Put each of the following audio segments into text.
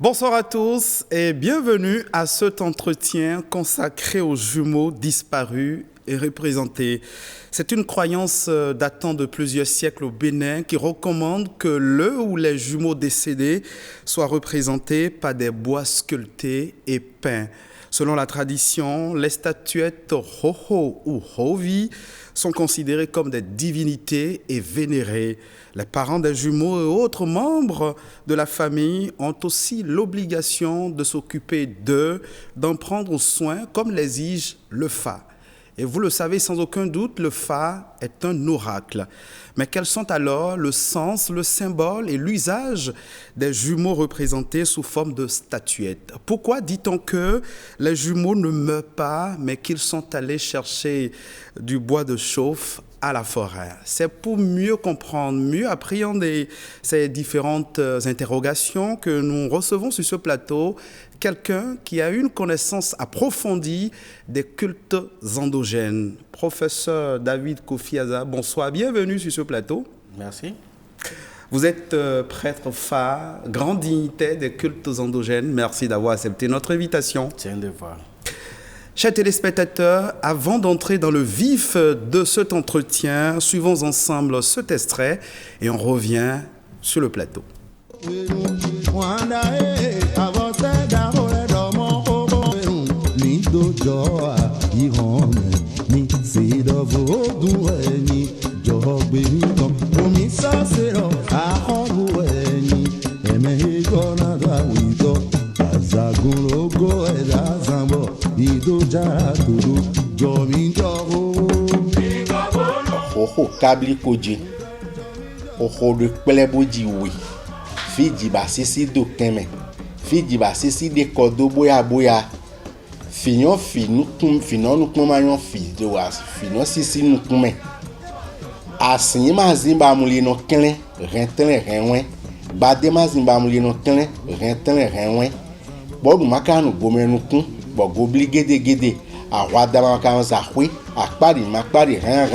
Bonsoir à tous et bienvenue à cet entretien consacré aux jumeaux disparus et représentés. C'est une croyance datant de plusieurs siècles au Bénin qui recommande que le ou les jumeaux décédés soient représentés par des bois sculptés et peints. Selon la tradition, les statuettes Hoho ou Hovi sont considérées comme des divinités et vénérées. Les parents des jumeaux et autres membres de la famille ont aussi l'obligation de s'occuper d'eux, d'en prendre soin comme l'exige le Fa. Et vous le savez sans aucun doute, le Fa est un oracle. Mais quels sont alors le sens, le symbole et l'usage des jumeaux représentés sous forme de statuettes? Pourquoi dit-on que les jumeaux ne meurent pas, mais qu'ils sont allés chercher du bois de chauffe à la forêt? C'est pour mieux comprendre, mieux appréhender ces différentes interrogations que nous recevons sur ce plateau quelqu'un qui a une connaissance approfondie des cultes endogènes. Professeur David Kofi-Aza, bonsoir, bienvenue sur ce plateau. Merci. Vous êtes prêtre Fa, grand dignitaire des cultes endogènes. Merci d'avoir accepté notre invitation. C'est un devoir. Chers téléspectateurs, avant d'entrer dans le vif de cet entretien, suivons ensemble cet extrait et on revient sur le plateau. Hoho kabli koji hoho de kpeleboji oui fi diba sisi do keme fi diba sisi de kodo boya boya finyon fi nukum finon nukum mayon fi de was finon sisi nukume asinyi mazimba muli no klen rentele renwen bade mazimba muli no klen rentele renwen bodu makanu gomenukun bo gobli gede awada makanu za hwi akpari makpari ran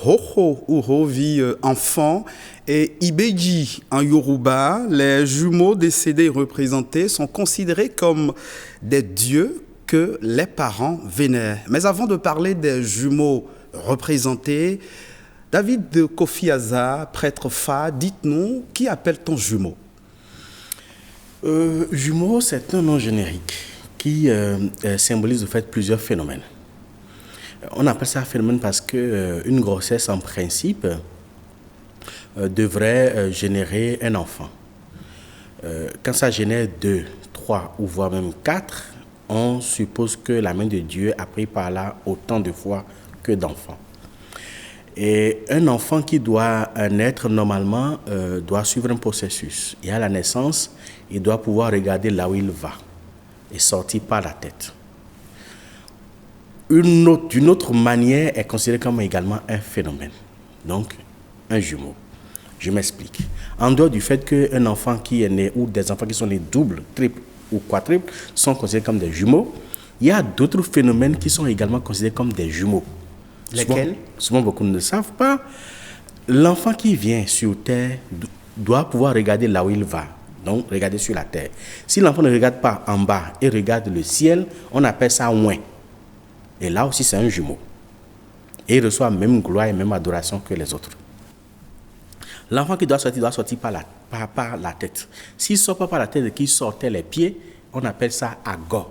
Hoho ou Hovi enfant et Ibeji en Yoruba, les jumeaux décédés et représentés sont considérés comme des dieux que les parents vénèrent. Mais avant de parler des jumeaux représentés, David de Kofi-Aza, prêtre Fa, dites-nous, qui appelle-t-on jumeau? Jumeau, c'est un nom générique qui symbolise en fait plusieurs phénomènes. On appelle ça phénomène parce qu'une grossesse, en principe, devrait générer un enfant. Quand ça génère 2, 3 ou voire même 4, on suppose que la main de Dieu a pris par là autant de fois que d'enfants. Et un enfant qui doit naître normalement doit suivre un processus. Et à la naissance, il doit pouvoir regarder là où il va et sortir par la tête. D'une autre manière est considéré comme également un phénomène, donc un jumeau. Je m'explique. En dehors du fait qu'un enfant qui est né ou des enfants qui sont nés double, triple ou quadruple sont considérés comme des jumeaux, il y a d'autres phénomènes qui sont également considérés comme des jumeaux. Lesquels? Souvent beaucoup ne le savent pas. L'enfant qui vient sur terre doit pouvoir regarder là où il va, donc regarder sur la terre. Si l'enfant ne regarde pas en bas et regarde le ciel, on appelle ça ouin. Et là aussi, c'est un jumeau. Et il reçoit même gloire et même adoration que les autres. L'enfant qui doit sortir par la tête. S'il ne sort pas par la tête et qu'il sortait les pieds, on appelle ça ago.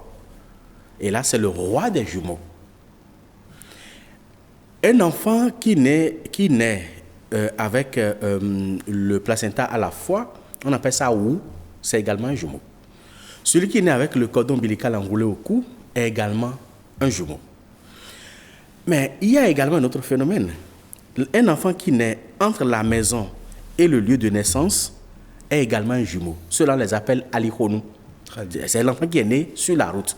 Et là, c'est le roi des jumeaux. Un enfant qui naît avec le placenta à la fois, on appelle ça ou, c'est également un jumeau. Celui qui naît avec le cordon ombilical enroulé au cou est également un jumeau. Mais il y a également un autre phénomène. Un enfant qui naît entre la maison et le lieu de naissance est également un jumeau. Cela les appelle alikhonu. C'est l'enfant qui est né sur la route.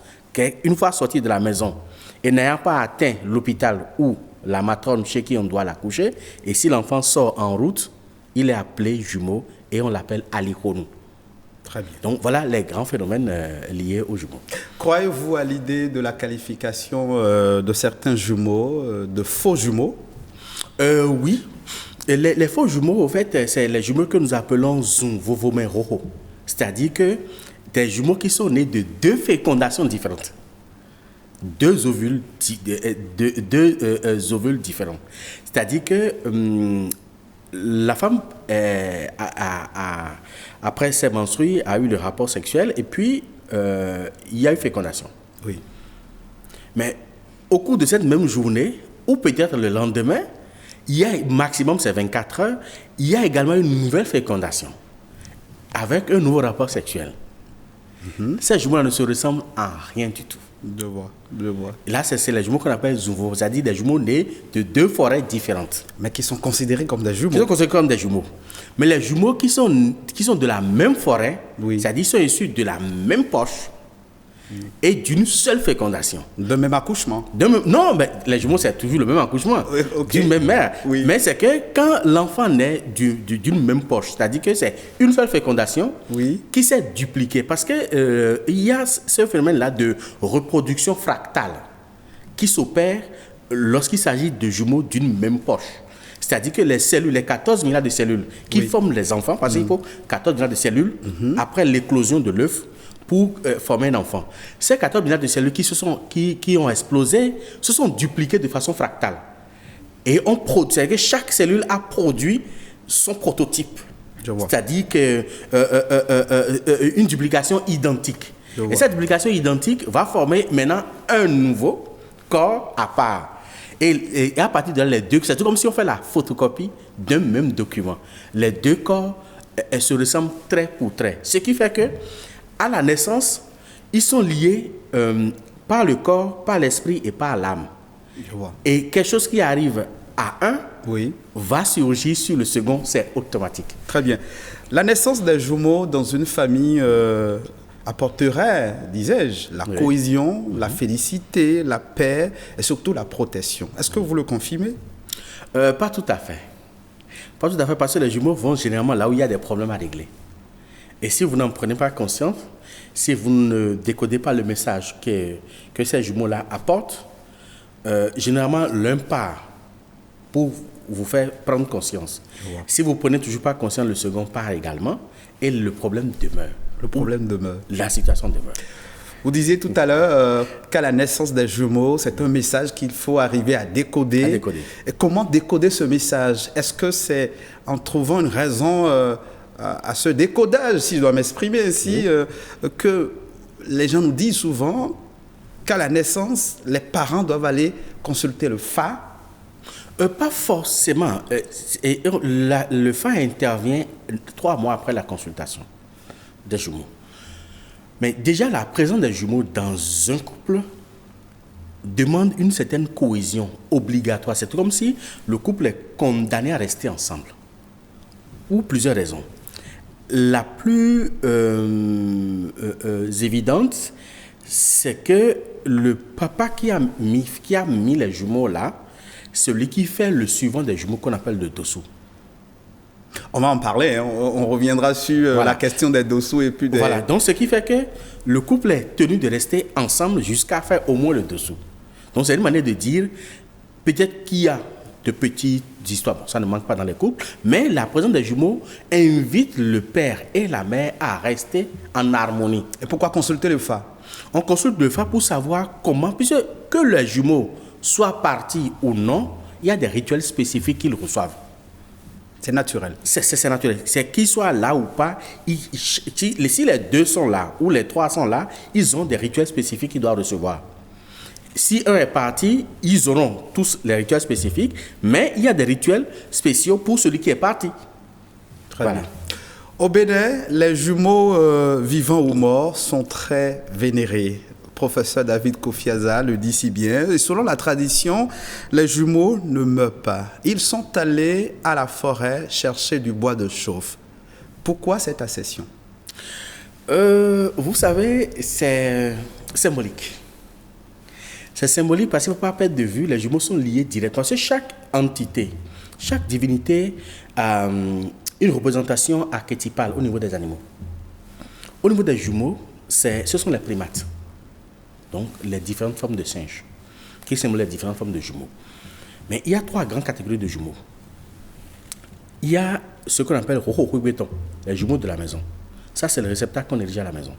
Une fois sorti de la maison et n'ayant pas atteint l'hôpital ou la matrone chez qui on doit l'accoucher, et si l'enfant sort en route, il est appelé jumeau et on l'appelle Alikonu. Très bien. Donc voilà les grands phénomènes liés aux jumeaux. Croyez-vous à l'idée de la qualification de certains jumeaux, de faux jumeaux? Oui. Et les faux jumeaux, en fait, c'est les jumeaux que nous appelons Zunvovomeroho. C'est-à-dire que des jumeaux qui sont nés de deux fécondations différentes. Deux ovules différents. C'est-à-dire que la femme, après ses menstrues, a eu le rapport sexuel et puis il y a eu fécondation. Oui. Mais au cours de cette même journée, ou peut-être le lendemain, il y a maximum, c'est 24 heures, il y a également une nouvelle fécondation avec un nouveau rapport sexuel. Ces jumeaux ne se ressemblent en rien du tout. Je vois. Et là, c'est les jumeaux qu'on appelle Zouvo, c'est-à-dire des jumeaux nés de deux forêts différentes. Mais qui sont considérés comme des jumeaux. Qui sont considérés comme des jumeaux. Mais les jumeaux qui sont de la même forêt, oui. C'est-à-dire sont issus de la même poche et d'une seule fécondation. De même accouchement. Non, mais les jumeaux, c'est toujours le même accouchement, Okay. d'une même mère. Oui. Mais c'est que quand l'enfant naît d'une même poche, c'est-à-dire que c'est une seule fécondation oui. qui s'est dupliquée. Parce qu'il y a ce phénomène-là de reproduction fractale qui s'opère lorsqu'il s'agit de jumeaux d'une même poche. C'est-à-dire que les cellules, les 14 milliards de cellules qui forment les enfants, parce qu'il faut 14 milliards de cellules après l'éclosion de l'œuf, pour former un enfant. Ces 14 milliards de cellules qui ont explosé se sont dupliquées de façon fractale. Et c'est-à-dire que chaque cellule a produit son prototype. C'est-à-dire une duplication identique. Et cette duplication identique va former maintenant un nouveau corps à part. Et à partir de là, les deux, c'est tout comme si on fait la photocopie d'un même document. Les deux corps se ressemblent trait pour trait. Ce qui fait que à la naissance, ils sont liés par le corps, par l'esprit et par l'âme. Et quelque chose qui arrive à un va surgir sur le second, c'est automatique. Très bien. La naissance des jumeaux dans une famille apporterait, disais-je, la cohésion, la félicité, la paix et surtout la protection. Est-ce que vous le confirmez? Pas tout à fait. Pas tout à fait, parce que les jumeaux vont généralement là où il y a des problèmes à régler. Et si vous n'en prenez pas conscience, si vous ne décodez pas le message que ces jumeaux-là apportent, généralement l'un part pour vous faire prendre conscience. Si vous ne prenez toujours pas conscience, le second part également et le problème demeure. Le problème demeure. La situation demeure. Vous disiez tout à l'heure qu'à la naissance des jumeaux, c'est un message qu'il faut arriver à décoder. Et comment décoder ce message? Est-ce que c'est en trouvant une raison à ce décodage, si je dois m'exprimer ainsi, que les gens nous disent souvent qu'à la naissance, les parents doivent aller consulter le FA? Pas forcément. Le FA intervient 3 mois après la consultation des jumeaux. Mais déjà, la présence des jumeaux dans un couple demande une certaine cohésion obligatoire. C'est comme si le couple est condamné à rester ensemble. Pour plusieurs raisons. La plus évidente, c'est que le papa qui a mis les jumeaux là, celui qui fait le suivant des jumeaux qu'on appelle le dossou. On va en parler, hein. On reviendra sur la question des dossous et puis des... Voilà, donc ce qui fait que le couple est tenu de rester ensemble jusqu'à faire au moins le dossou. Donc c'est une manière de dire, peut-être qu'il y a de petites histoires, bon, ça ne manque pas dans les couples, mais la présence des jumeaux invite le père et la mère à rester en harmonie. Et pourquoi consulter le FA? On consulte le FA pour savoir comment, puisque que les jumeaux soient partis ou non, il y a des rituels spécifiques qu'ils reçoivent. C'est naturel. C'est naturel. C'est qu'ils soient là ou pas, si les deux sont là ou les trois sont là, ils ont des rituels spécifiques qu'ils doivent recevoir. Si un est parti, ils auront tous les rituels spécifiques, mais il y a des rituels spéciaux pour celui qui est parti. Très bien. Au Bénin, les jumeaux vivants ou morts sont très vénérés. Professeur David Kofiaza le dit si bien. Et selon la tradition, les jumeaux ne meurent pas. Ils sont allés à la forêt chercher du bois de chauffe. Pourquoi cette accession? Vous savez, c'est symbolique. C'est symbolique parce qu'il ne faut pas perdre de vue, les jumeaux sont liés directement. C'est chaque entité, chaque divinité a une représentation archétypale au niveau des animaux. Au niveau des jumeaux, ce sont les primates. Donc, les différentes formes de singes qui symbolisent les différentes formes de jumeaux. Mais il y a 3 grandes catégories de jumeaux. Il y a ce qu'on appelle Roho Béton, les jumeaux de la maison. Ça, c'est le réceptacle qu'on érige à la maison.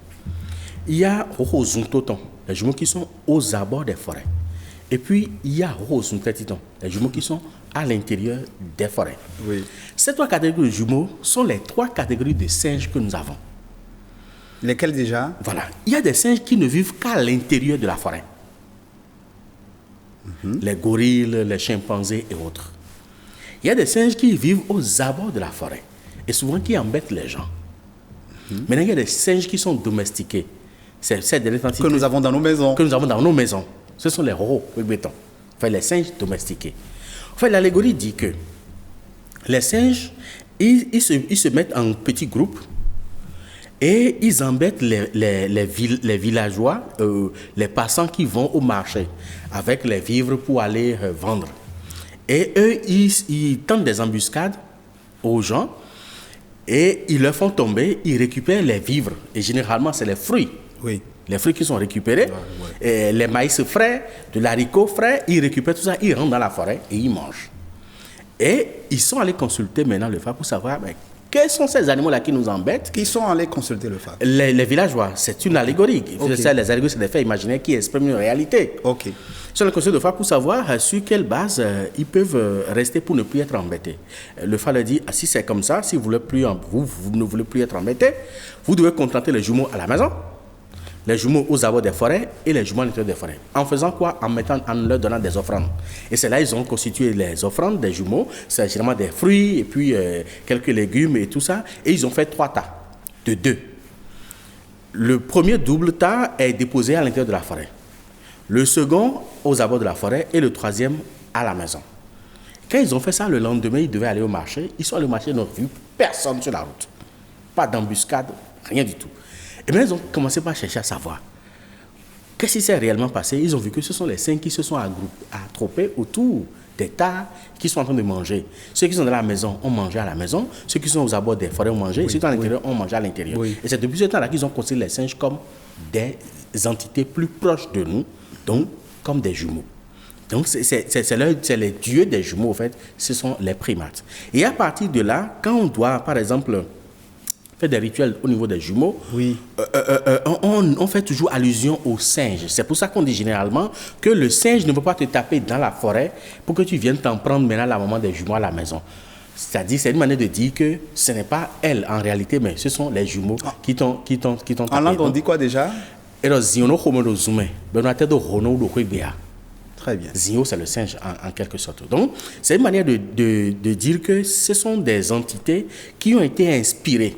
Il y a Roho Zuntoton, les jumeaux qui sont aux abords des forêts. Et puis, il y a Roho Zuntetiton, les jumeaux qui sont à l'intérieur des forêts. Oui. Ces 3 catégories de jumeaux sont les 3 catégories de singes que nous avons. Lesquels déjà? Voilà. Il y a des singes qui ne vivent qu'à l'intérieur de la forêt. Les gorilles, les chimpanzés et autres. Il y a des singes qui vivent aux abords de la forêt et souvent qui embêtent les gens. Maintenant, il y a des singes qui sont domestiqués. C'est des entités Que nous avons dans nos maisons. que nous avons dans nos maisons. Ce sont les roros, enfin les singes domestiqués. Enfin, l'allégorie dit que les singes, ils se mettent en petits groupes et ils embêtent les villageois, les passants qui vont au marché avec les vivres pour aller vendre. Et eux, ils tentent des embuscades aux gens et ils leur font tomber, ils récupèrent les vivres. Et généralement, c'est les fruits. Oui. Les fruits qui sont récupérés, et les maïs frais, de l'haricot frais, ils récupèrent tout ça, ils rentrent dans la forêt et ils mangent. Et ils sont allés consulter maintenant le FAB pour savoir quels sont ces animaux-là qui nous embêtent. Qui sont allés consulter le FAB? Les villageois, c'est une allégorie. Okay. Les allégories, c'est des faits imaginaires qui expriment une réalité. Ok. Ils sont allés consulter le FAB pour savoir sur quelle base ils peuvent rester pour ne plus être embêtés. Le FAB leur dit, si c'est comme ça, si vous ne voulez plus être embêtés, vous devez contenter les jumeaux à la maison, les jumeaux aux abords des forêts et les jumeaux à l'intérieur des forêts. En faisant quoi? En leur donnant des offrandes. Et c'est là ils ont constitué les offrandes des jumeaux. C'est généralement des fruits et puis quelques légumes et tout ça. Et ils ont fait 3 tas de 2. Le premier double tas est déposé à l'intérieur de la forêt. Le second aux abords de la forêt et le troisième à la maison. Quand ils ont fait ça, le lendemain, ils devaient aller au marché. Ils sont allés au marché, ils n'ont vu personne sur la route. Pas d'embuscade, rien du tout. Et bien, ils ont commencé par chercher à savoir qu'est-ce qui s'est réellement passé. Ils ont vu que ce sont les singes qui se sont attroupés autour des tas qui sont en train de manger. Ceux qui sont dans la maison ont mangé à la maison, ceux qui sont aux abords des forêts ont mangé, ceux qui sont à l'intérieur ont mangé à l'intérieur. Oui. Et c'est depuis ce temps-là qu'ils ont considéré les singes comme des entités plus proches de nous, donc comme des jumeaux. Donc c'est les dieux des jumeaux, en fait, ce sont les primates. Et à partir de là, quand on doit, par exemple, fait des rituels au niveau des jumeaux, Oui. On fait toujours allusion au singe. C'est pour ça qu'on dit généralement que le singe ne peut pas te taper dans la forêt pour que tu viennes t'en prendre maintenant la maman des jumeaux à la maison. C'est-à-dire, c'est une manière de dire que ce n'est pas elle en réalité, mais ce sont les jumeaux qui t'ont tapé. En langue, on dit quoi déjà? Très bien. Zio, c'est le singe en quelque sorte. Donc, c'est une manière de dire que ce sont des entités qui ont été inspirées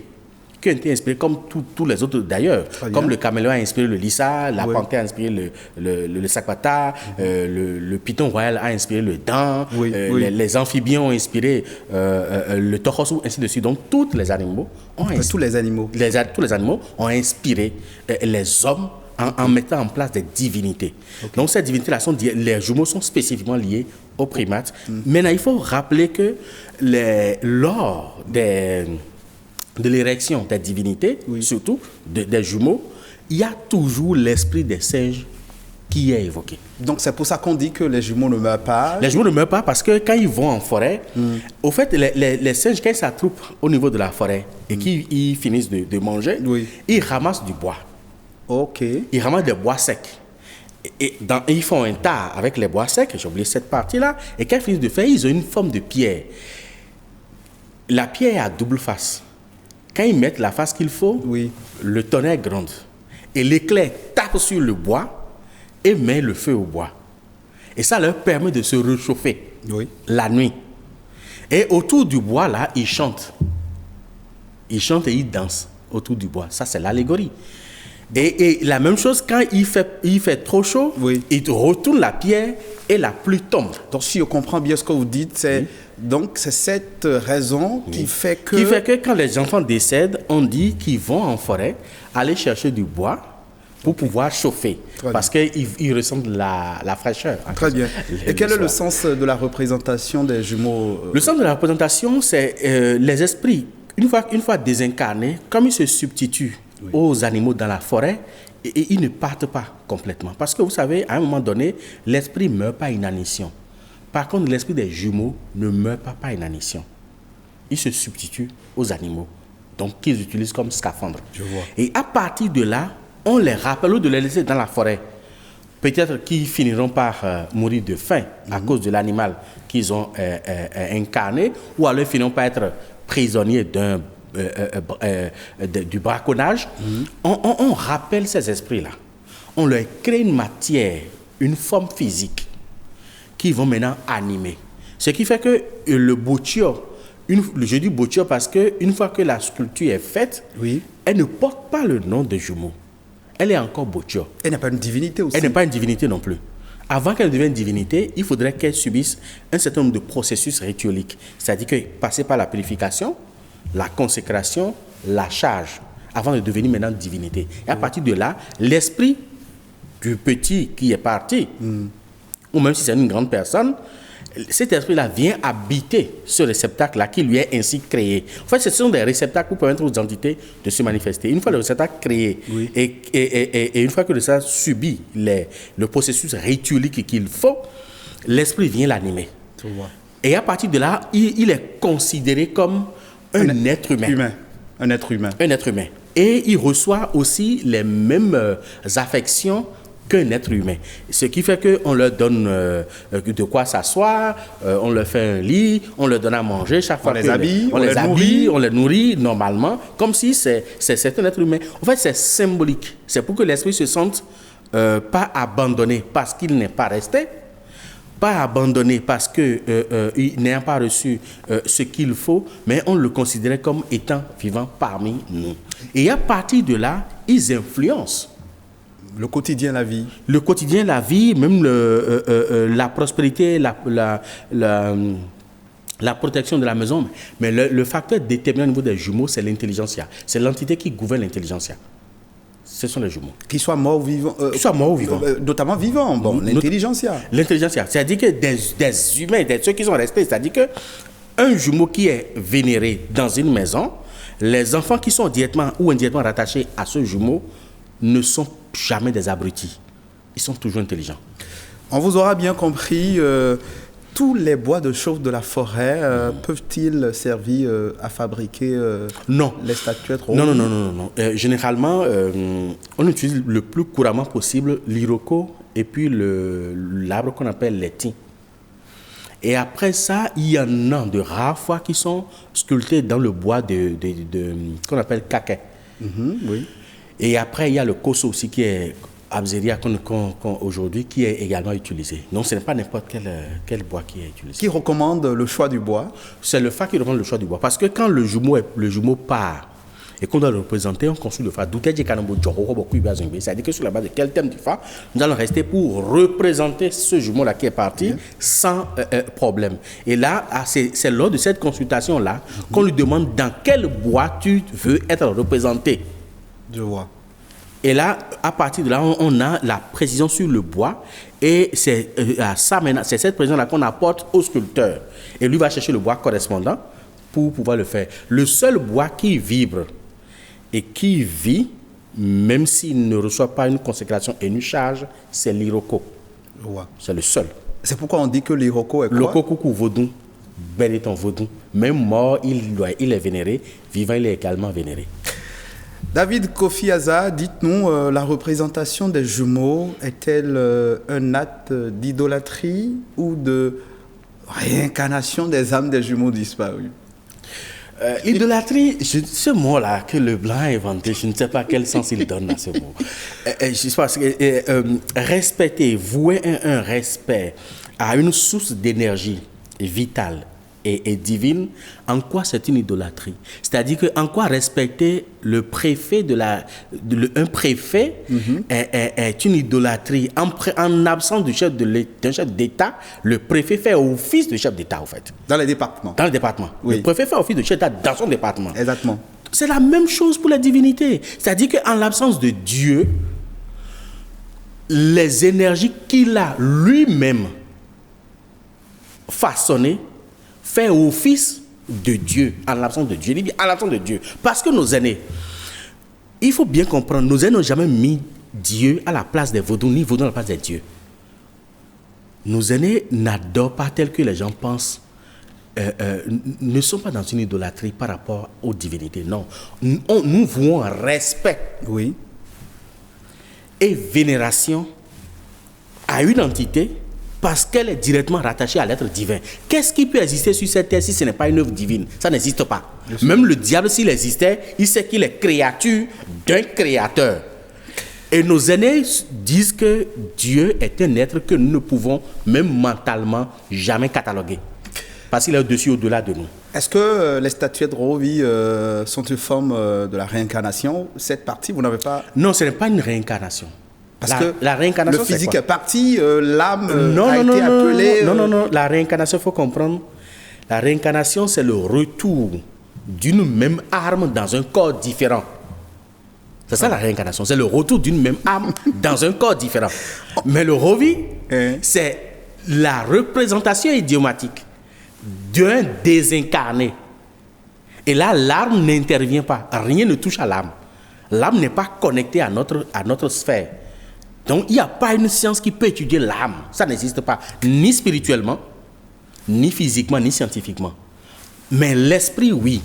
comme tous les autres d'ailleurs. Comme le caméléon a inspiré le lissa, la panthère a inspiré le sakpata, le python royal a inspiré le dent, les amphibiens ont inspiré le toros, ainsi de suite. Donc tous les animaux ont inspiré. Tous les animaux. Tous les animaux ont inspiré les hommes en mettant en place des divinités. Okay. Donc ces divinités-là, les jumeaux sont spécifiquement liés aux primates. Maintenant, il faut rappeler que lors de l'érection des divinités, surtout des jumeaux, il y a toujours l'esprit des singes qui est évoqué. Donc c'est pour ça qu'on dit que les jumeaux ne meurent pas. Les jumeaux ne meurent pas parce que quand ils vont en forêt, au fait, les singes, quand ils s'attroupent au niveau de la forêt et qu'ils finissent de manger, ils ramassent du bois. Ok. Ils ramassent des bois secs. Et ils font un tas avec les bois secs, j'ai oublié cette partie-là, et quand ils finissent de faire, ils ont une forme de pierre. La pierre est à double face. Quand ils mettent la face qu'il faut, le tonnerre gronde. Et l'éclair tape sur le bois et met le feu au bois. Et ça leur permet de se réchauffer la nuit. Et autour du bois, là, ils chantent. Ils chantent et ils dansent autour du bois. Ça, c'est l'allégorie. Et la même chose, quand il fait trop chaud, ils retournent la pierre et la pluie tombe. Donc, si je comprends bien ce que vous dites, c'est cette raison qui fait que... Qui fait que quand les enfants décèdent, on dit qu'ils vont en forêt aller chercher du bois pour pouvoir chauffer. Parce qu'ils ressentent la fraîcheur. Très bien. Et quel est le sens de la représentation des jumeaux Le sens de la représentation, c'est les esprits, une fois désincarnés, comme ils se substituent aux animaux dans la forêt, et ils ne partent pas complètement. Parce que vous savez, à un moment donné, l'esprit ne meurt pas inanition. Par contre, l'esprit des jumeaux ne meurt pas par inanition. Il se substitue aux animaux, donc qu'ils utilisent comme scaphandre. Je vois. Et à partir de là, on les rappelle ou de les laisser dans la forêt. Peut-être qu'ils finiront par mourir de faim à cause de l'animal qu'ils ont incarné, ou alors ils finiront par être prisonniers du braconnage. On rappelle ces esprits-là. On leur crée une matière, une forme physique qui vont maintenant animer. Ce qui fait que le botio, je dis botio parce qu'une fois que la sculpture est faite, elle ne porte pas le nom de jumeau. Elle est encore botio. Elle n'est pas une divinité aussi. Elle n'est pas une divinité non plus. Avant qu'elle devienne divinité, il faudrait qu'elle subisse un certain nombre de processus ritueliques. C'est-à-dire que passer par la purification, la consécration, la charge, avant de devenir maintenant divinité. Et à partir de là, l'esprit du petit qui est parti, ou même si c'est une grande personne, cet esprit-là vient habiter ce réceptacle-là qui lui est ainsi créé. En fait, ce sont des réceptacles pour permettre aux entités de se manifester. Une fois le réceptacle créé et une fois que ça subit le processus rituelique qu'il faut, l'esprit vient l'animer. Et à partir de là, il est considéré comme un être humain. Un être humain. Un être humain. Et il reçoit aussi les mêmes affections qu'un être humain. Ce qui fait qu'on leur donne de quoi s'asseoir, on leur fait un lit, on leur donne à manger chaque fois. On les habille, on les nourrit normalement, comme si c'est un être humain. En fait, c'est symbolique. C'est pour que l'esprit se sente pas abandonné parce qu'il n'est pas resté, pas abandonné parce qu'il n'a pas reçu ce qu'il faut, mais on le considérait comme étant vivant parmi nous. Et à partir de là, ils influencent le quotidien, la vie. Le quotidien, la vie, même la prospérité, la protection de la maison. Mais le facteur déterminant au niveau des jumeaux, c'est l'intelligentsia. C'est l'entité qui gouverne l'intelligentsia. Ce sont les jumeaux. Qu'ils soient morts ou vivants. Qu'ils soient morts ou vivants. Notamment vivants, l'intelligentsia. L'intelligentsia. C'est-à-dire que des humains, ceux qui sont restés, c'est-à-dire qu'un jumeau qui est vénéré dans une maison, les enfants qui sont directement ou indirectement rattachés à ce jumeau ne sont jamais des abrutis. Ils sont toujours intelligents. On vous aura bien compris, tous les bois de chauffe de la forêt peuvent-ils servir à fabriquer les statuettes? Non. Généralement, on utilise le plus couramment possible l'iroko et puis l'arbre qu'on appelle l'étain. Et après ça, il y en a de rares fois qui sont sculptés dans le bois qu'on appelle kaké. Oui. Et après, il y a le koso aussi qui est Abzeria aujourd'hui, qui est également utilisé. Donc, ce n'est pas n'importe quel bois qui est utilisé. Qui recommande le choix du bois? C'est le fa qui recommande le choix du bois. Parce que quand le jumeau part et qu'on doit le représenter, on construit le fa. C'est-à-dire que sur la base de quel thème du fa, nous allons rester pour représenter ce jumeau-là qui est parti sans problème. Et là, c'est lors de cette consultation-là qu'on lui demande dans quel bois tu veux être représenté. Je vois. Et là, à partir de là, on a la précision sur le bois. Et c'est cette précision-là qu'on apporte au sculpteur. Et lui va chercher le bois correspondant pour pouvoir le faire. Le seul bois qui vibre et qui vit, même s'il ne reçoit pas une consécration et une charge, c'est l'iroko. Ouais. C'est le seul. C'est pourquoi on dit que l'iroko est quoi? L'iroko coucou vaudou, bel étant vaudou. Même mort, il est vénéré. Vivant, il est également vénéré. David Kofi Aza, dites-nous, la représentation des jumeaux est-elle un acte d'idolâtrie ou de réincarnation des âmes des jumeaux disparus? Idolâtrie, ce mot-là que le blanc a inventé, je ne sais pas quel sens il donne à ce mot. Je pense que respecter, vouer un respect à une source d'énergie vitale et divine, en quoi c'est une idolâtrie? C'est-à-dire que en quoi respecter le préfet un préfet est une idolâtrie? En absence d'un chef d'État, le préfet fait office de chef d'État, en fait. Dans les départements. Dans le département. Oui. Le préfet fait office de chef d'État dans son département. Exactement. C'est la même chose pour la divinité. C'est-à-dire qu'en l'absence de Dieu, les énergies qu'il a lui-même façonnées fait office de Dieu en l'absence de Dieu. Il dit en l'absence de Dieu. Parce que nos aînés, il faut bien comprendre, nos aînés n'ont jamais mis Dieu à la place des vaudous, ni vaudous à la place des dieux. Nos aînés n'adorent pas tel que les gens pensent, ne sont pas dans une idolâtrie par rapport aux divinités. Non. Nous vouons respect et vénération à une entité parce qu'elle est directement rattachée à l'être divin. Qu'est-ce qui peut exister sur cette terre si ce n'est pas une œuvre divine? Ça n'existe pas. Même le diable, s'il existait, il sait qu'il est créature d'un créateur. Et nos aînés disent que Dieu est un être que nous ne pouvons, même mentalement, jamais cataloguer. Parce qu'il est au-dessus, au-delà de nous. Est-ce que les statuettes de Rovi sont une forme de la réincarnation? Cette partie, vous n'avez pas... Non, ce n'est pas une réincarnation. Parce que la réincarnation, le physique est parti, l'âme a été appelée... Non. La réincarnation, il faut comprendre. La réincarnation, c'est le retour d'une même arme dans un corps différent. C'est ça la réincarnation. C'est le retour d'une même arme dans un corps différent. Mais le Rovi, c'est la représentation idiomatique d'un désincarné. Et là, l'âme n'intervient pas. Rien ne touche à l'âme. L'âme n'est pas connectée à notre sphère. Donc, il n'y a pas une science qui peut étudier l'âme. Ça n'existe pas. Ni spirituellement, ni physiquement, ni scientifiquement. Mais l'esprit, oui.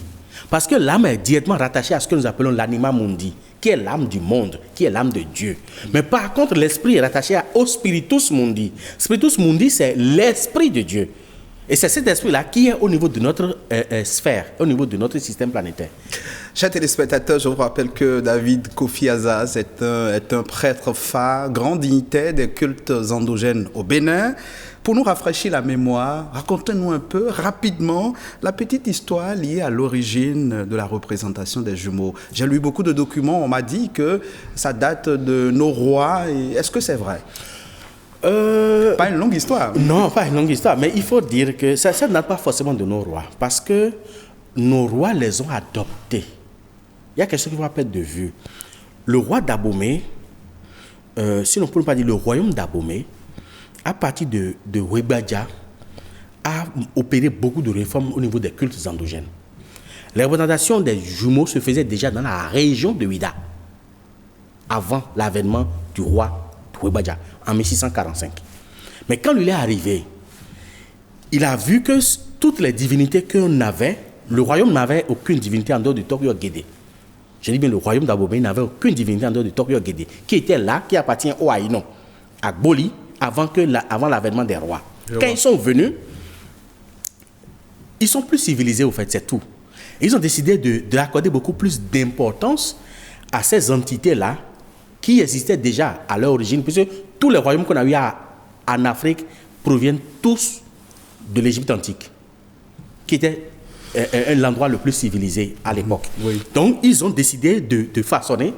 Parce que l'âme est directement rattachée à ce que nous appelons l'anima mundi, qui est l'âme du monde, qui est l'âme de Dieu. Mais par contre, l'esprit est rattaché au spiritus mundi. Spiritus mundi, c'est l'esprit de Dieu. Et c'est cet esprit-là qui est au niveau de notre sphère, au niveau de notre système planétaire. Chers téléspectateurs, je vous rappelle que David Kofi Azaz est un prêtre phare, grand dignitaire des cultes endogènes au Bénin. Pour nous rafraîchir la mémoire, racontez-nous un peu rapidement la petite histoire liée à l'origine de la représentation des jumeaux. J'ai lu beaucoup de documents, on m'a dit que ça date de nos rois. Est-ce que c'est vrai? Pas une longue histoire. Non, pas une longue histoire. Mais il faut dire que ça ne date pas forcément de nos rois. Parce que nos rois les ont adoptés. Il y a quelque chose qu'il faut perdre de vue. Le roi d'Abomey, si on ne peut pas dire le royaume d'Abomey, à partir de Webadja, a opéré beaucoup de réformes au niveau des cultes endogènes. Les représentations des jumeaux se faisaient déjà dans la région de Ouida, avant l'avènement du roi Webadja, en 1645. Mais quand lui est arrivé, il a vu que toutes les divinités qu'on avait, le royaume n'avait aucune divinité en dehors de Tokyo Guédé. Je dis bien le royaume d'Abomey n'avait aucune divinité en dehors de Tokyo Guédé, qui était là, qui appartient au Haïnon, à Gboli, avant l'avènement des rois. Quand ils sont venus, ils sont plus civilisés au fait, c'est tout. Ils ont décidé d'accorder beaucoup plus d'importance à ces entités-là qui existaient déjà à leur origine, puisque tous les royaumes qu'on a eu en Afrique proviennent tous de l'Égypte antique, qui était l'endroit le plus civilisé à l'époque. Oui. Donc, ils ont décidé de façonner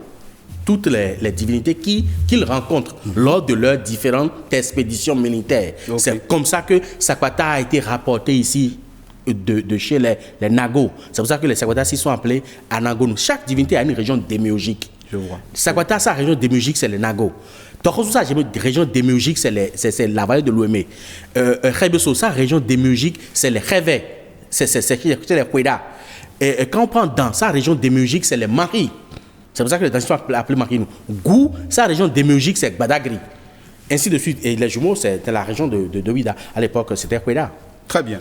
toutes les divinités qu'ils rencontrent lors de leurs différentes expéditions militaires. Okay. C'est comme ça que Sakwata a été rapporté ici de chez les Nago. C'est pour ça que les Sakwata ici sont appelés Anagonu. Chaque divinité a une région démiurgique. Je vois. Sakwata, sa région démiurgique, c'est les Nago. Tokosu, sa région démiurgique, c'est la vallée de l'Ouémé. Rebeso, sa région démiurgique, c'est les Révé. C'est les Kweda. Et quand on prend dans sa région démiurgique, c'est les Maris. C'est pour ça que les Dansons sont appelés Marinou. Gou, sa région démiurgique, c'est Badagri. Ainsi de suite. Et les jumeaux, c'était la région de Ouida. À l'époque, c'était Kweda. Très bien.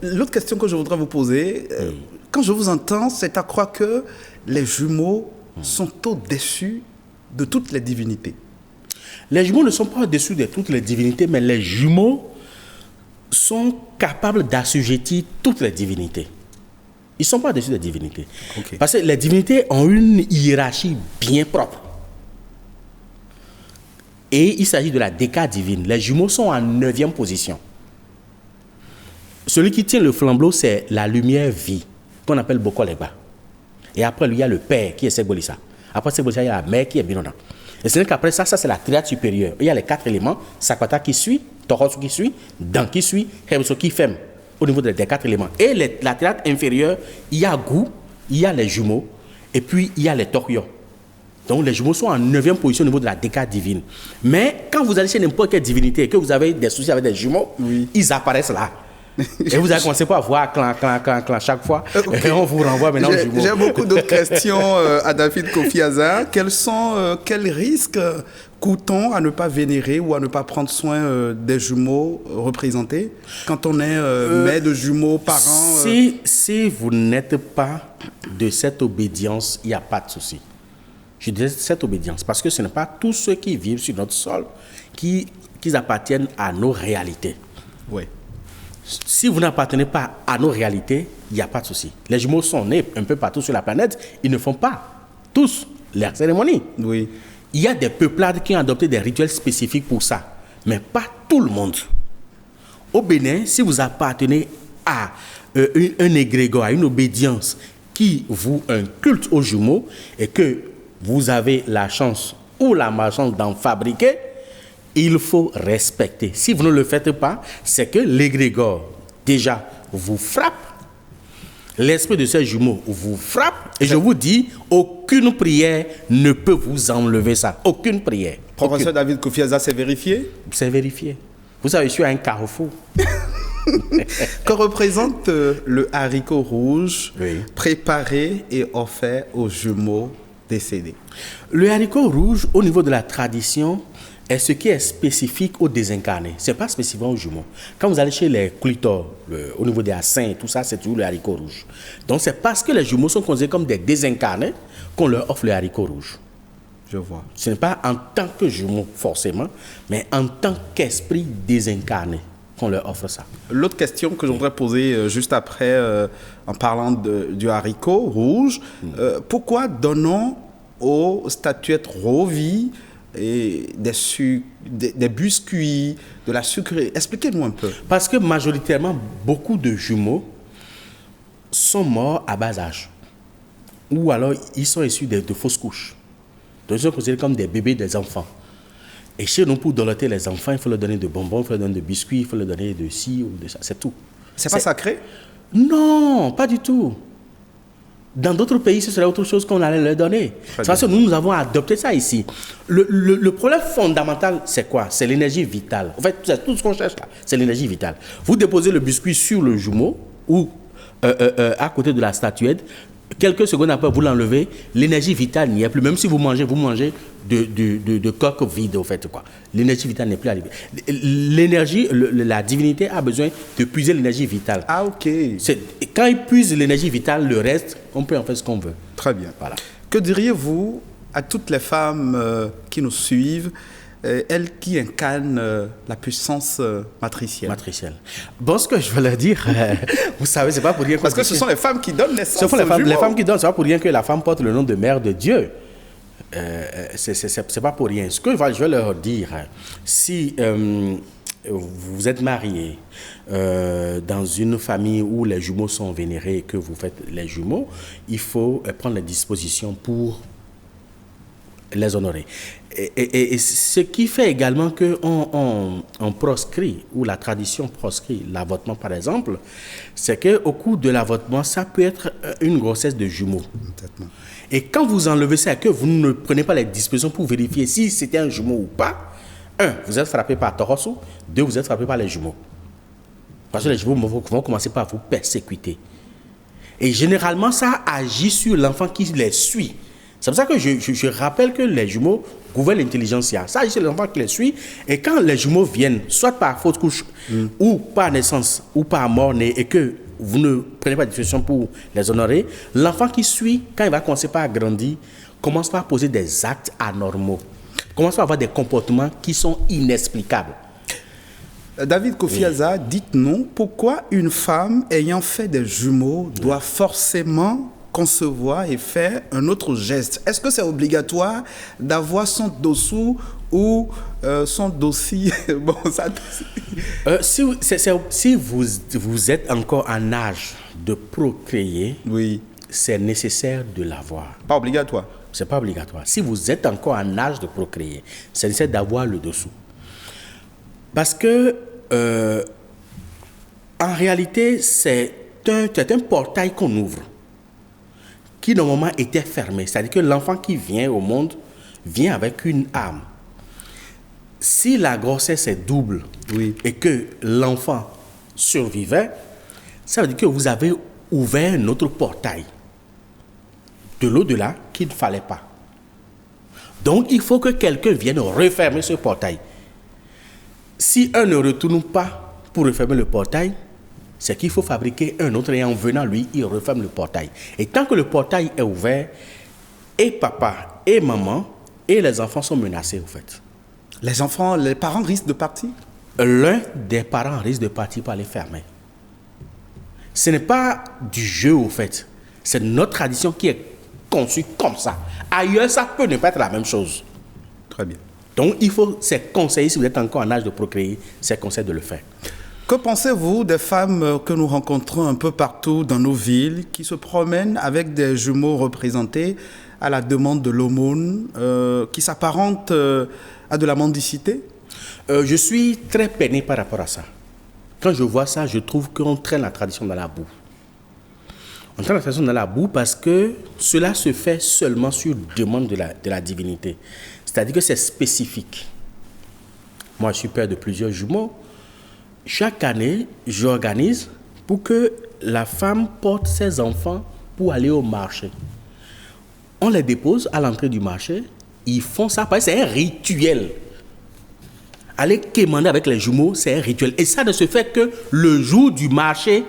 L'autre question que je voudrais vous poser, quand je vous entends, c'est à croire que les jumeaux sont au-dessus de toutes les divinités. Les jumeaux ne sont pas au-dessus de toutes les divinités, mais les jumeaux sont capables d'assujettir toutes les divinités. Ils ne sont pas au-dessus des divinités. Okay. Parce que les divinités ont une hiérarchie bien propre. Et il s'agit de la décade divine. Les jumeaux sont en 9e position. Celui qui tient le flambeau, c'est la lumière vie, qu'on appelle Bokoleba. Et après lui, il y a le père qui est Segbolissa. Après Segbolissa, il y a la mère qui est Binona. Et c'est qu'après ça, c'est la triade supérieure. Il y a les 4 éléments, Sakwata qui suit, Torosu qui suit, Dan qui suit, Rebeso qui fait au niveau des 4 éléments. Et la triade inférieure, il y a Gou, il y a les jumeaux, et puis il y a les Tokyo. Donc, les jumeaux sont en 9e position au niveau de la décade divine. Mais quand vous allez chez n'importe quelle divinité et que vous avez des soucis avec des jumeaux, ils apparaissent là. Et vous allez commencer par voir clan chaque fois. Okay. Et on vous renvoie maintenant aux jumeaux. J'ai beaucoup d'autres questions à David Kofi Azar. Quels risques coûtons à ne pas vénérer ou à ne pas prendre soin des jumeaux représentés quand on est mère de jumeaux, parents Si vous n'êtes pas de cette obédience, il n'y a pas de souci. Je dis cette obédience parce que ce n'est pas tous ceux qui vivent sur notre sol qui appartiennent à nos réalités. Oui. Si vous n'appartenez pas à nos réalités, il n'y a pas de souci. Les jumeaux sont nés un peu partout sur la planète. Ils ne font pas tous leur cérémonie. Oui. Il y a des peuplades qui ont adopté des rituels spécifiques pour ça, mais pas tout le monde. Au Bénin, si vous appartenez à un égrégore, à une obédience qui vous un culte aux jumeaux et que vous avez la chance ou la malchance d'en fabriquer, il faut respecter. Si vous ne le faites pas, c'est que l'égrégore, déjà, vous frappe. L'esprit de ces jumeaux vous frappe. Et je vous dis, aucune prière ne peut vous enlever ça. Aucune prière. Professeur David Kofi Azar, c'est vérifié? C'est vérifié. Vous savez, je suis à un carrefour. Que représente le haricot rouge préparé et offert aux jumeaux décédés? Le haricot rouge, au niveau de la tradition, est ce qui est spécifique aux désincarnés. Ce n'est pas spécifique aux jumeaux. Quand vous allez chez les clitors, au niveau des assins et tout ça, c'est toujours le haricot rouge. Donc c'est parce que les jumeaux sont considérés comme des désincarnés qu'on leur offre le haricot rouge. Je vois. Ce n'est pas en tant que jumeaux forcément, mais en tant qu'esprit désincarné qu'on leur offre ça. L'autre question que je voudrais poser juste après, en parlant du haricot rouge, pourquoi donnons aux statuettes Rovi et des biscuits, de la sucrerie? Expliquez-nous un peu. Parce que majoritairement, beaucoup de jumeaux sont morts à bas âge. Ou alors, ils sont issus de fausses couches. Donc, ils sont considérés comme des bébés, des enfants. Et chez nous, pour dompter les enfants, il faut leur donner de bonbons, il faut leur donner de biscuits, il faut leur donner de ci ou de ça. C'est tout. C'est pas sacré? Non, pas du tout. Dans d'autres pays, ce serait autre chose qu'on allait leur donner. C'est parce que nous avons adopté ça ici. Le problème fondamental, c'est quoi? C'est l'énergie vitale. En fait, c'est tout ce qu'on cherche là, c'est l'énergie vitale. Vous déposez le biscuit sur le jumeau ou à côté de la statuette. Quelques secondes après, vous l'enlevez, l'énergie vitale n'y est plus. Même si vous mangez de coque vide, au fait, quoi. L'énergie vitale n'est plus arrivée. L'énergie, la divinité a besoin de puiser l'énergie vitale. Ah, ok. Quand il puise l'énergie vitale, le reste, on peut en faire ce qu'on veut. Très bien. Voilà. Que diriez-vous à toutes les femmes qui nous suivent, elles qui incarnent la puissance matricielle? Bon, ce que je veux leur dire, vous savez, c'est pas pour rien. Parce que ce sont les femmes qui donnent naissance. Ce sont les femmes qui donnent, c'est pas pour rien que la femme porte le nom de mère de Dieu. C'est pas pour rien. Ce que je vais leur dire, si vous êtes marié dans une famille où les jumeaux sont vénérés et que vous faites les jumeaux, il faut prendre les dispositions pour les honorer. Et ce qui fait également qu'on proscrit, ou la tradition proscrit l'avortement par exemple, c'est qu'au cours de l'avortement, ça peut être une grossesse de jumeaux. Et quand vous enlevez ça et que vous ne prenez pas les dispositions pour vérifier si c'était un jumeau ou pas, vous êtes frappé par Torosso, vous êtes frappé par les jumeaux. Parce que les jumeaux vont commencer par vous persécuter. Et généralement, ça agit sur l'enfant qui les suit. C'est pour ça que je rappelle que les jumeaux gouvernent l'intelligentsia. Ça agit sur l'enfant qui les suit. Et quand les jumeaux viennent, soit par fausse couche, ou par naissance, ou par mort-né, et que vous ne prenez pas de décision pour les honorer, l'enfant qui suit, quand il va commencer par grandir, commence par poser des actes anormaux. Commence par avoir des comportements qui sont inexplicables. David Kofi Azar, dites-nous pourquoi une femme ayant fait des jumeaux doit forcément concevoir et faire un autre geste. Est-ce que c'est obligatoire d'avoir son dessous ou son dossier? Bon, ça... si vous êtes encore en âge de procréer, c'est nécessaire de l'avoir. Pas obligatoire? C'est pas obligatoire. Si vous êtes encore en âge de procréer, c'est nécessaire d'avoir le dessous. Parce que, en réalité, c'est un portail qu'on ouvre. qui normalement était fermée. C'est-à-dire que l'enfant qui vient au monde vient avec une âme. Si la grossesse est double et que l'enfant survivait, ça veut dire que vous avez ouvert un autre portail de l'au-delà qu'il ne fallait pas. Donc, il faut que quelqu'un vienne refermer ce portail. Si un ne retourne pas pour refermer le portail, c'est qu'il faut fabriquer un autre et en venant, lui, il referme le portail. Et tant que le portail est ouvert, et papa et maman et les enfants sont menacés, en fait. Les parents risquent de partir? L'un des parents risque de partir par les fermer. Ce n'est pas du jeu, au fait. C'est notre tradition qui est conçue comme ça. Ailleurs, ça peut ne pas être la même chose. Très bien. Donc, il faut, c'est conseillé, si vous êtes encore en âge de procréer, c'est conseillé de le faire. Que pensez-vous des femmes que nous rencontrons un peu partout dans nos villes qui se promènent avec des jumeaux représentés à la demande de l'aumône, qui s'apparentent à de la mendicité? Je suis très peiné par rapport à ça. Quand je vois ça, je trouve qu'on traîne la tradition dans la boue. On traîne la tradition dans la boue parce que cela se fait seulement sur demande de la divinité. C'est-à-dire que c'est spécifique. Moi, je suis père de plusieurs jumeaux. Chaque année, j'organise pour que la femme porte ses enfants pour aller au marché. On les dépose à l'entrée du marché. Ils font ça parce que c'est un rituel. Aller quémander avec les jumeaux, c'est un rituel. Et ça ne se fait que le jour du marché,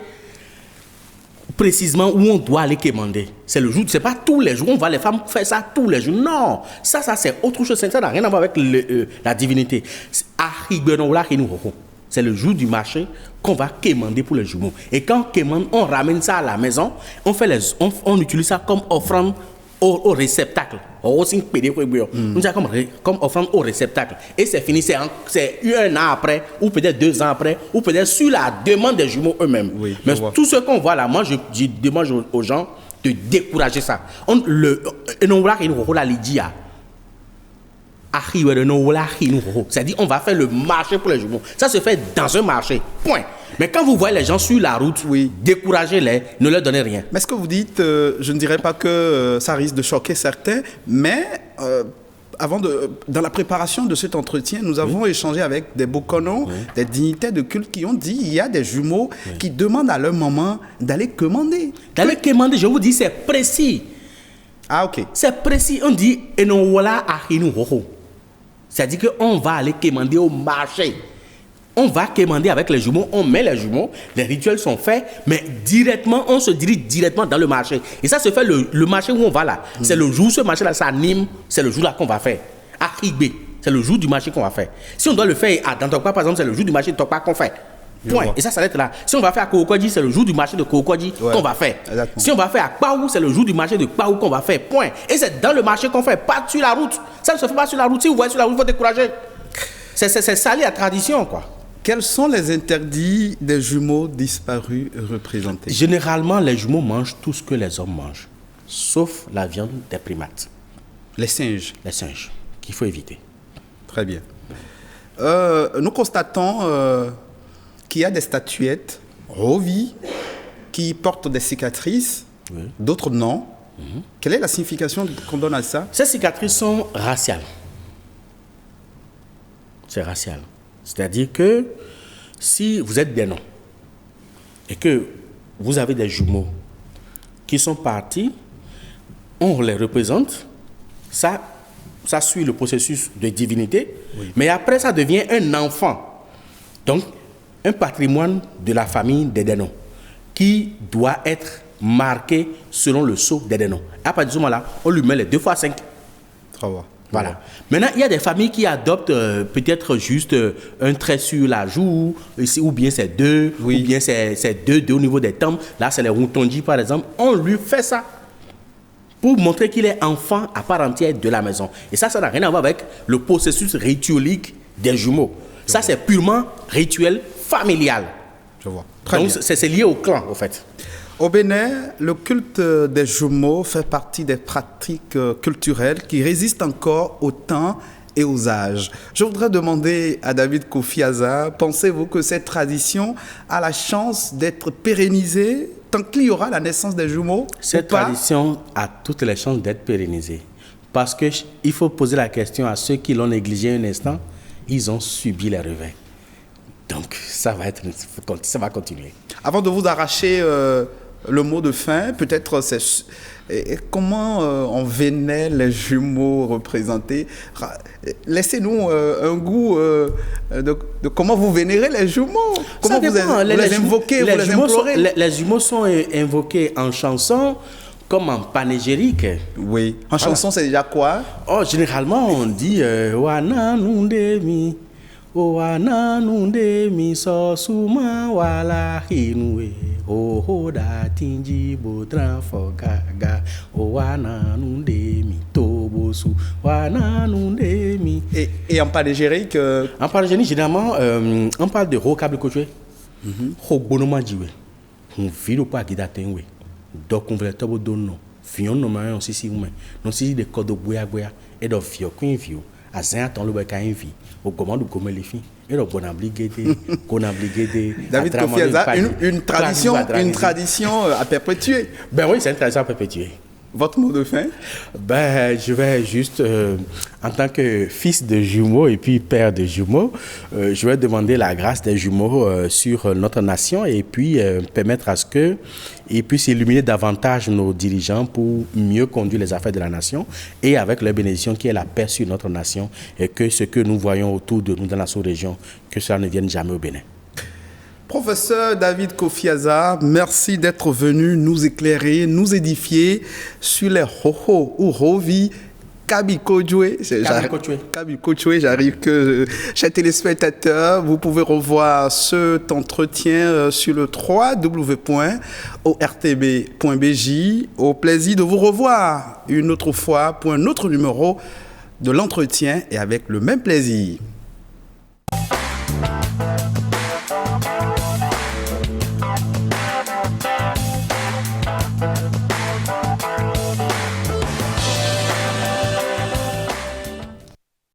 précisément où on doit aller quémander. C'est le jour, c'est pas tous les jours, on va les femmes faire ça tous les jours. Non, ça c'est autre chose, ça n'a rien à voir avec la divinité. C'est le jour du marché qu'on va quémander pour les jumeaux. Et quand on quémande, on ramène ça à la maison, on utilise ça comme offrande au réceptacle. Comme offrande au réceptacle. Et c'est fini, c'est un an après, ou peut-être 2 ans après, ou peut-être sur la demande des jumeaux eux-mêmes. Oui, mais tout ce qu'on voit là, moi je demande aux gens de décourager ça. C'est-à-dire on va faire le marché pour les jumeaux. Ça se fait dans un marché, point. Mais quand vous voyez les gens sur la route, découragez-les, ne leur donnez rien. Mais ce que vous dites, je ne dirais pas que ça risque de choquer certains, mais dans la préparation de cet entretien, nous avons échangé avec des bokonos, des dignitaires de culte qui ont dit qu'il y a des jumeaux qui demandent à leur maman d'aller commander. D'aller commander, je vous dis, c'est précis. Ah, ok. C'est précis. On dit, c'est-à-dire qu'on va aller commander au marché. On va commander avec les jumeaux, on met les jumeaux, les rituels sont faits, mais directement, on se dirige directement dans le marché. Et ça se fait le marché où on va là. C'est le jour, ce marché-là s'anime, c'est le jour-là qu'on va faire. À Ribé, c'est le jour du marché qu'on va faire. Si on doit le faire dans Tokpa, par exemple, c'est le jour du marché de Tokpa qu'on fait. Point. Et ça s'arrête là. Si on va faire à Kokoji, c'est le jour du marché de Kokoji qu'on va faire. Exactement. Si on va faire à Kpaou, c'est le jour du marché de Kpaou qu'on va faire. Point. Et c'est dans le marché qu'on fait, pas sur la route. Ça ne se fait pas sur la route. Si vous voyez sur la route, il faut décourager. C'est sali la tradition, quoi. Quels sont les interdits des jumeaux disparus représentés? Généralement, les jumeaux mangent tout ce que les hommes mangent, sauf la viande des primates. Les singes? Les singes, qu'il faut éviter. Très bien. Nous constatons qu'il y a des statuettes Rovi qui portent des cicatrices, d'autres non. Quelle est la signification qu'on donne à ça? Ces cicatrices sont raciales. C'est racial. C'est-à-dire que si vous êtes des noms et que vous avez des jumeaux qui sont partis, on les représente, ça suit le processus de divinité, mais après ça devient un enfant. Donc, un patrimoine de la famille des Dénons qui doit être marqué selon le sceau des Dénons. À partir de ce moment-là, on lui met les 2 fois 5. Voilà. Maintenant, il y a des familles qui adoptent peut-être juste un trait sur la joue, ou bien c'est 2, ou bien c'est 2 au niveau des tempes. Là, c'est les Routonji, par exemple. On lui fait ça pour montrer qu'il est enfant à part entière de la maison. Et ça n'a rien à voir avec le processus rituelique des jumeaux. Ça, c'est purement rituel familial. Je vois. Donc, c'est lié au clan, en fait. Au Bénin, le culte des jumeaux fait partie des pratiques culturelles qui résistent encore au temps et aux âges. Je voudrais demander à David Kofi Aza, pensez-vous que cette tradition a la chance d'être pérennisée tant qu'il y aura la naissance des jumeaux? Cette tradition a toutes les chances d'être pérennisée. Parce qu'il faut poser la question à ceux qui l'ont négligé un instant, ils ont subi les revers. Donc, ça va continuer. Avant de vous arracher le mot de fin, peut-être comment on vénère les jumeaux représentés. Laissez-nous un goût de comment vous vénérez les jumeaux. Comment vous les invoquez, vous les implorez. Les jumeaux sont invoqués en chanson comme en panégyrique. Oui. En chanson, c'est déjà quoi? Oh, généralement, on dit Wana nundemi, Wana nundemi so suma wala hinwe, oh da tinji bodran fogaga, Wana nundemi tobosu, Wana nundemi. Et en panégyrique En panégyrique, généralement, on parle de rokable kochwe, rogbonoma jiwe, on vit le pas guidatenwe. Donc on veut tout donner fion no ma on sisi uma non sisi de kodo boya et do fio queen view a zin ton le ba kan vi au commande comme les filles et do bon obligé qu'on obligé David Kofi Aza, une tradition à perpétuer. Ben oui, c'est une tradition à perpétuer. Votre mot de fin? Ben, je vais juste, en tant que fils de jumeaux et puis père de jumeaux, je vais demander la grâce des jumeaux sur notre nation et puis permettre à ce qu'ils puissent illuminer davantage nos dirigeants pour mieux conduire les affaires de la nation et avec leur bénédiction qui est la paix sur notre nation et que ce que nous voyons autour de nous dans la sous-région, que cela ne vienne jamais au Bénin. Professeur David Kofi Aza, merci d'être venu nous éclairer, nous édifier sur les Hoho ou Rovi Kabikochwe. J'arrive que, chers téléspectateurs, vous pouvez revoir cet entretien sur le www.ortb.bj. Au plaisir de vous revoir une autre fois pour un autre numéro de l'entretien et avec le même plaisir.